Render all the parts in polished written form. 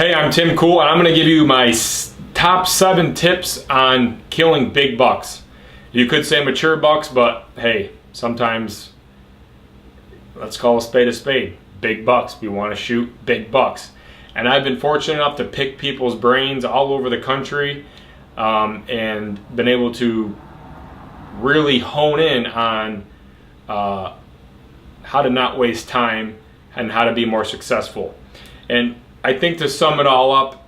Hey, I'm Tim Cool, and I'm going to give you my top 7 tips on killing big bucks. You could say mature bucks, but hey, sometimes let's call a spade a spade. Big bucks. We want to shoot big bucks. And I've been fortunate enough to pick people's brains all over the country and been able to really hone in on how to not waste time and how to be more successful. And I think to sum it all up,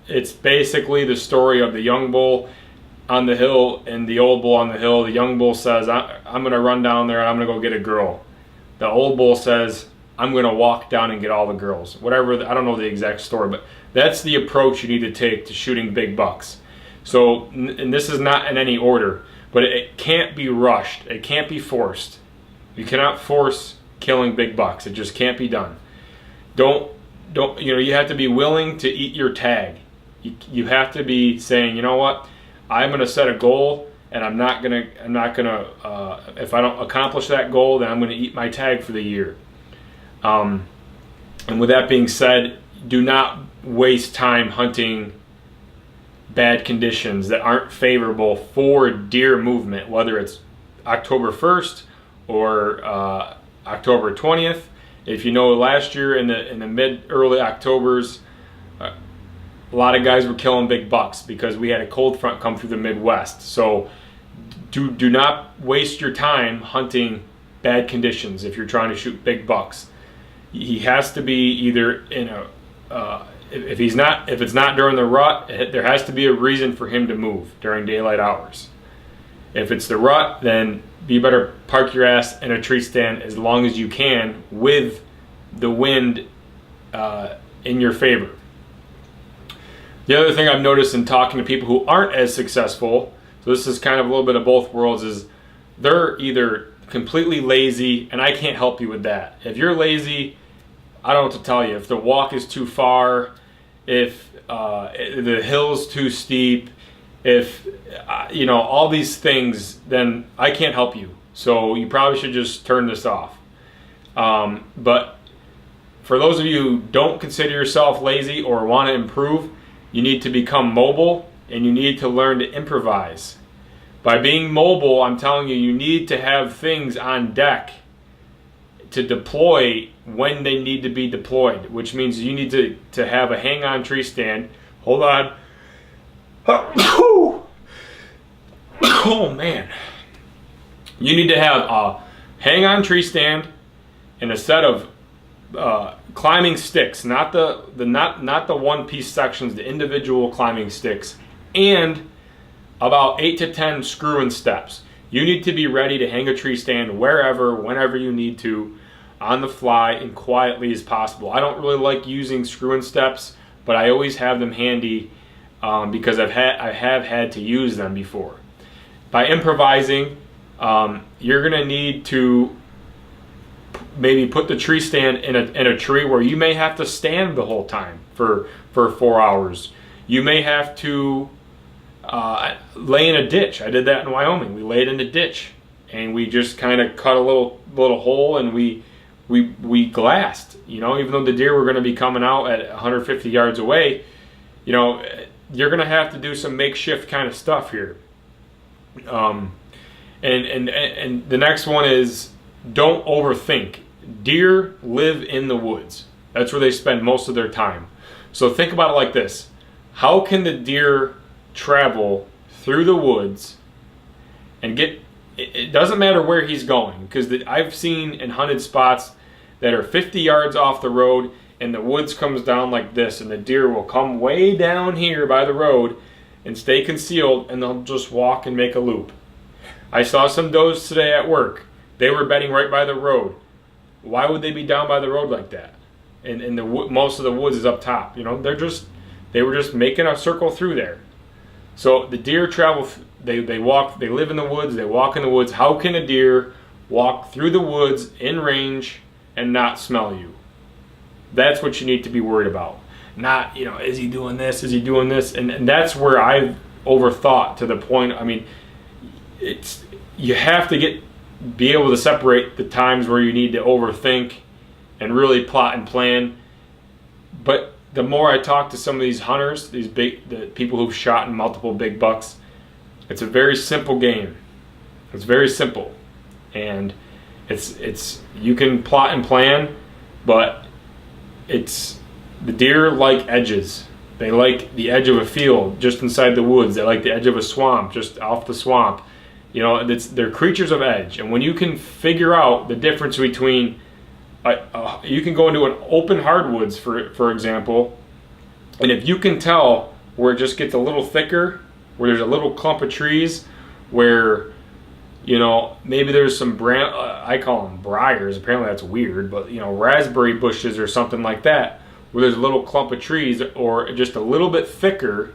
it's basically the story of the young bull on the hill and the old bull on the hill. The young bull says, I'm going to run down there and I'm going to go get a girl. The old bull says, I'm going to walk down and get all the girls. Whatever, I don't know the exact story, but that's the approach you need to take to shooting big bucks. So, and this is not in any order, but it can't be rushed. It can't be forced. You cannot force killing big bucks. It just can't be done. You have to be willing to eat your tag. You have to be saying, you know what, I'm going to set a goal, and I'm not gonna if I don't accomplish that goal, then I'm going to eat my tag for the year. And with that being said, do not waste time hunting bad conditions that aren't favorable for deer movement, whether it's October 1st or October 20th. If you know, last year in the early Octobers, a lot of guys were killing big bucks because we had a cold front come through the Midwest. So do not waste your time hunting bad conditions if you're trying to shoot big bucks. He has to be either in a if it's not during the rut, there has to be a reason for him to move during daylight hours. If it's the rut, then you better park your ass in a tree stand as long as you can with the wind in your favor. The other thing I've noticed in talking to people who aren't as successful, so this is kind of a little bit of both worlds, is they're either completely lazy, and I can't help you with that. If you're lazy, I don't know what to tell you. If the walk is too far, if the hill's too steep, if all these things, then I can't help you. So you probably should just turn this off. But for those of you who don't consider yourself lazy or want to improve, you need to become mobile and you need to learn to improvise. By being mobile, I'm telling you, you need to have things on deck to deploy when they need to be deployed, which means you need to have a hang-on tree stand. Hold on. Oh man. You need to have a hang-on tree stand and a set of climbing sticks, not the one-piece sections, the individual climbing sticks, and about 8 to 10 screw-in steps. You need to be ready to hang a tree stand wherever, whenever you need to, on the fly and quietly as possible. I don't really like using screw-in steps, but I always have them handy because I have had to use them before. By improvising, you're going to need to maybe put the tree stand in a tree where you may have to stand the whole time for 4 hours. You may have to lay in a ditch. I did that in Wyoming. We laid in a ditch and we just kind of cut a little hole and we glassed. Even though the deer were going to be coming out at 150 yards away, you're going to have to do some makeshift kind of stuff here. And the next one is, don't overthink. Deer live in the woods. That's where they spend most of their time. So think about it like this. How can the deer travel through the woods and it doesn't matter where he's going, because I've seen and hunted spots that are 50 yards off the road and the woods comes down like this and the deer will come way down here by the road and stay concealed and they'll just walk and make a loop. I saw some does today at work. They were bedding right by the road. Why would they be down by the road like that? And most of the woods is up top. They were just making a circle through there. So the deer travel. They walk. They live in the woods. They walk in the woods. How can a deer walk through the woods in range and not smell you? That's what you need to be worried about. Not, is he doing this? Is he doing this? And that's where I've overthought to the point. I mean, you have to be able to separate the times where you need to overthink and really plot and plan. But the more I talk to some of these hunters, the people who've shot in multiple big bucks, it's a very simple game. It's very simple, and it's you can plot and plan, but the deer like edges. They like the edge of a field just inside the woods. They like the edge of a swamp just off the swamp. You know, they're creatures of edge, and when you can figure out the difference between you can go into an open hardwoods, for example, and if you can tell where it just gets a little thicker, where there's a little clump of trees, where, you know, maybe there's some I call them briars, apparently that's weird, but, you know, raspberry bushes or something like that, where there's a little clump of trees or just a little bit thicker,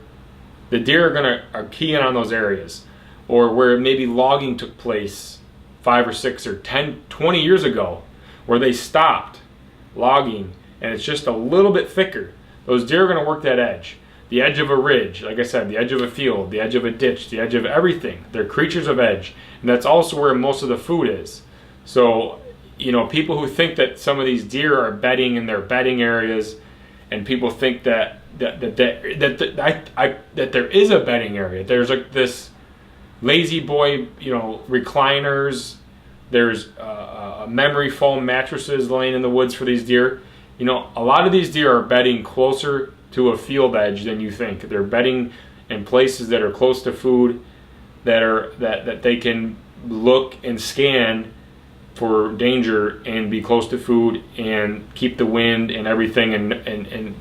the deer are keying on those areas. Or where maybe logging took place 5 or 6 or 10, 20 years ago, where they stopped logging and it's just a little bit thicker. Those deer are going to work that edge. The edge of a ridge, like I said, the edge of a field, the edge of a ditch, the edge of everything. They're creatures of edge. And that's also where most of the food is. So, you know, people who think that some of these deer are bedding in their bedding areas, and people think that there is a bedding area. There's like this lazy boy, you know, recliners. There's memory foam mattresses laying in the woods for these deer. You know, a lot of these deer are bedding closer to a field edge than you think. They're bedding in places that are close to food, that they can look and scan for danger and be close to food and keep the wind and everything, and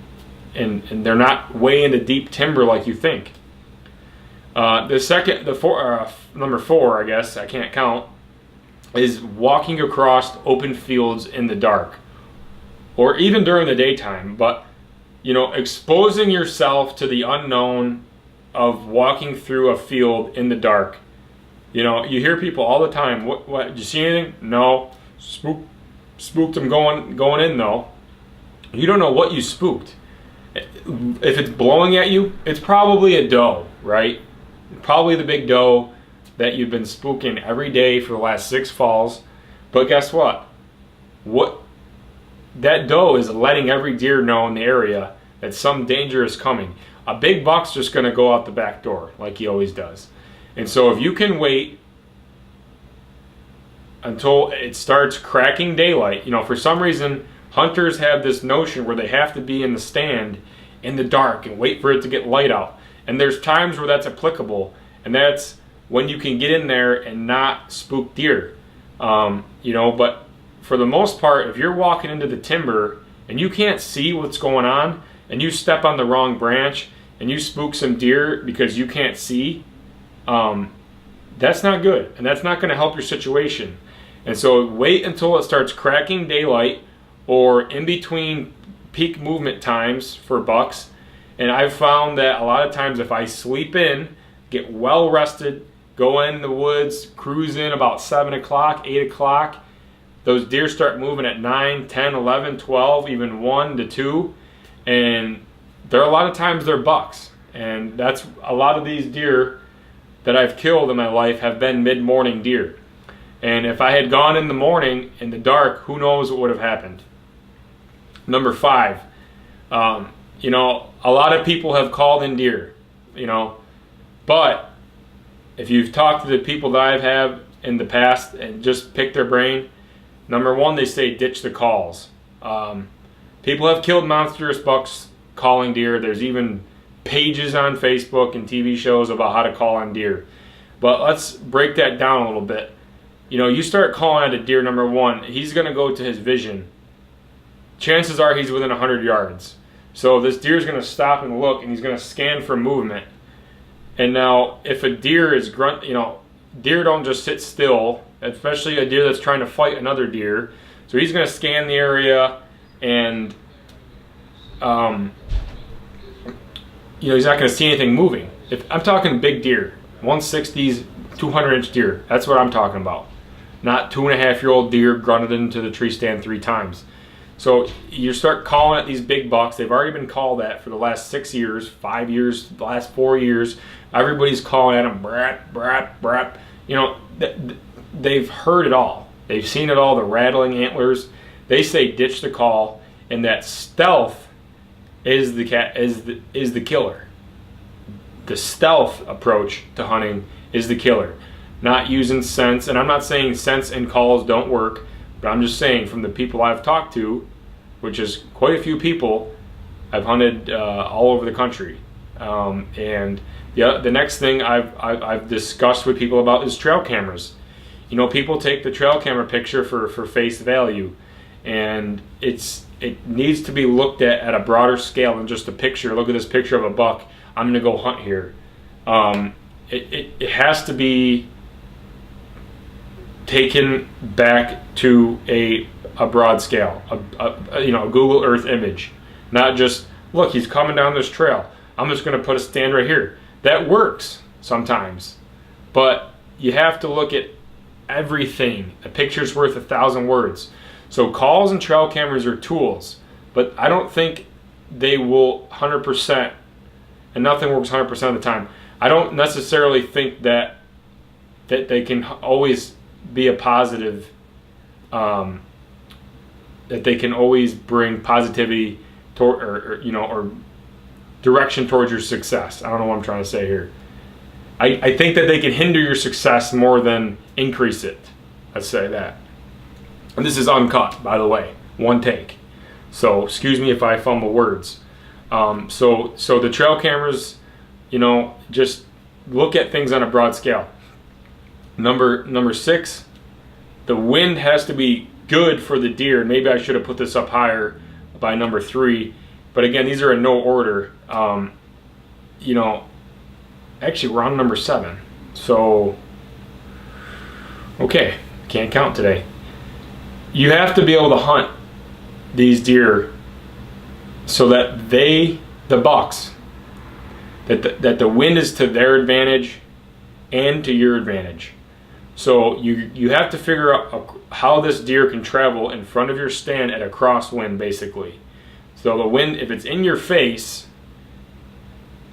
they're not way into deep timber like you think. Number 4, I guess I can't count, is walking across open fields in the dark, or even during the daytime. But, you know, exposing yourself to the unknown of walking through a field in the dark. You know, you hear people all the time, what did you see anything? No. Spooked them going in though. You don't know what you spooked. If it's blowing at you, it's probably a doe, right? Probably the big doe that you've been spooking every day for the last 6 falls. But guess what? That doe is letting every deer know in the area that some danger is coming. A big buck's just going to go out the back door like he always does. And so if you can wait until it starts cracking daylight, you know, for some reason hunters have this notion where they have to be in the stand in the dark and wait for it to get light out. And there's times where that's applicable, and that's when you can get in there and not spook deer. You know, but for the most part, if you're walking into the timber and you can't see what's going on, and you step on the wrong branch and you spook some deer because you can't see, that's not good, and that's not going to help your situation. And so wait until it starts cracking daylight, or in between peak movement times for bucks. And I've found that a lot of times if I sleep in, get well rested, go in the woods, cruise in about 7 o'clock, 8 o'clock, those deer start moving at 9, 10, 11, 12, even 1 to 2. And there are a lot of times they're bucks. And that's a lot of these deer that I've killed in my life have been mid-morning deer. And if I had gone in the morning in the dark, who knows what would have happened. Number 5, you know, a lot of people have called in deer, you know, but if you've talked to the people that I've had in the past and just pick their brain, number 1, they say ditch the calls. People have killed monstrous bucks calling deer. There's even pages on Facebook and TV shows about how to call on deer. But let's break that down a little bit. You know, you start calling at a deer, number 1, he's going to go to his vision. Chances are he's within 100 yards. So this deer is going to stop and look, and he's going to scan for movement. And now, if a deer is you know, deer don't just sit still, especially a deer that's trying to fight another deer. So he's going to scan the area, and you know, he's not going to see anything moving. If I'm talking big deer, 160s, 200-inch deer, that's what I'm talking about. Not 2.5-year-old deer grunted into the tree stand 3 times. So you start calling at these big bucks. They've already been called at for the last 6 years, 5 years, the last 4 years. Everybody's calling at them, brat, brat, brat. You know, they've heard it all. They've seen it all, the rattling antlers. They say ditch the call, and that stealth is the killer. The stealth approach to hunting is the killer. Not using scents, and I'm not saying scents and calls don't work, but I'm just saying from the people I've talked to, which is quite a few people, I've hunted all over the country. And the next thing I've discussed with people about is trail cameras. You know, people take the trail camera picture for face value, and it needs to be looked at a broader scale than just a picture. Look at this picture of a buck, I'm gonna go hunt here. It has to be taken back to a broad scale, a Google Earth image, not just, look, he's coming down this trail, I'm just going to put a stand right here. That works sometimes, but you have to look at everything. A picture's worth 1,000 words. So calls and trail cameras are tools, but I don't think they will 100%, and nothing works 100% of the time. I don't necessarily think that they can always be a positive, that they can always bring positivity toward, or direction towards your success. I don't know what I'm trying to say here. I think that they can hinder your success more than increase it. Let's say that. And this is uncut, by the way, one take. So excuse me if I fumble words. So the trail cameras, just look at things on a broad scale. Number 6, the wind has to be good for the deer. Maybe I should have put this up higher by number 3, but again, these are in no order. Actually we're on number 7. So, okay, can't count today. You have to be able to hunt these deer so that the bucks, that the wind is to their advantage and to your advantage. So you have to figure out how this deer can travel in front of your stand at a crosswind, basically. So the wind, if it's in your face,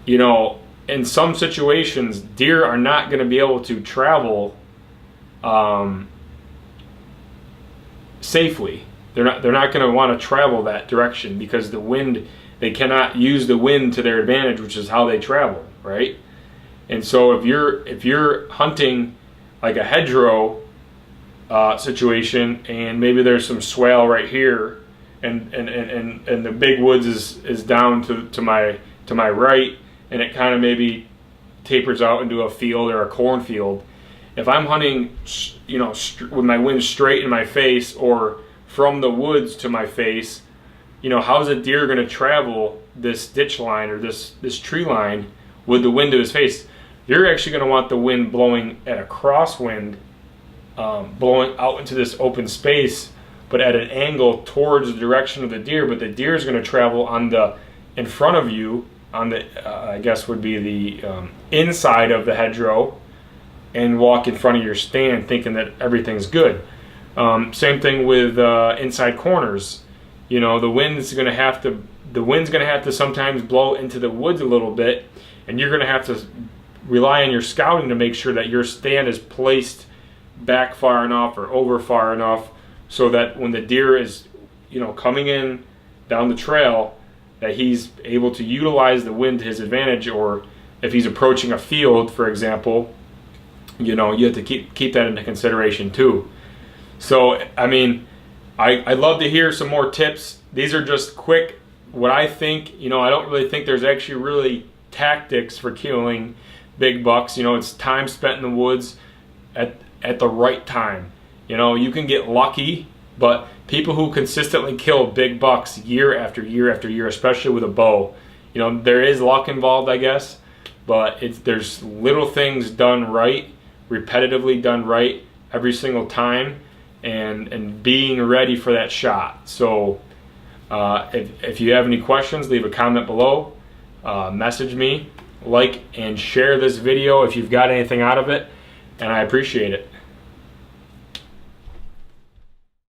in some situations, deer are not going to be able to travel safely. They're not going to want to travel that direction because the wind, they cannot use the wind to their advantage, which is how they travel, right? And so if you're hunting like a hedgerow situation, and maybe there's some swale right here, and the big woods is down to my right, and it kind of maybe tapers out into a field or a cornfield. If I'm hunting, with my wind straight in my face or from the woods to my face, how's a deer going to travel this ditch line or this tree line with the wind to his face? You're actually going to want the wind blowing at a crosswind, blowing out into this open space, but at an angle towards the direction of the deer. But the deer is going to travel in front of you, on the I guess would be the inside of the hedgerow, and walk in front of your stand thinking that everything's good. Same thing with inside corners. The wind's going to have to sometimes blow into the woods a little bit, and you're going to have to rely on your scouting to make sure that your stand is placed back far enough or over far enough so that when the deer is coming in down the trail, that he's able to utilize the wind to his advantage. Or if he's approaching a field, for example, you have to keep that into consideration too. So I'd love to hear some more tips. These are just quick, what I think. I don't really think there's actually really tactics for killing big bucks. It's time spent in the woods at the right time. You can get lucky, but people who consistently kill big bucks year after year after year, especially with a bow, there is luck involved, I guess, but there's little things done right, repetitively done right every single time, and being ready for that shot. So if you have any questions, leave a comment below, message me, like and share this video if you've got anything out of it, and I appreciate it.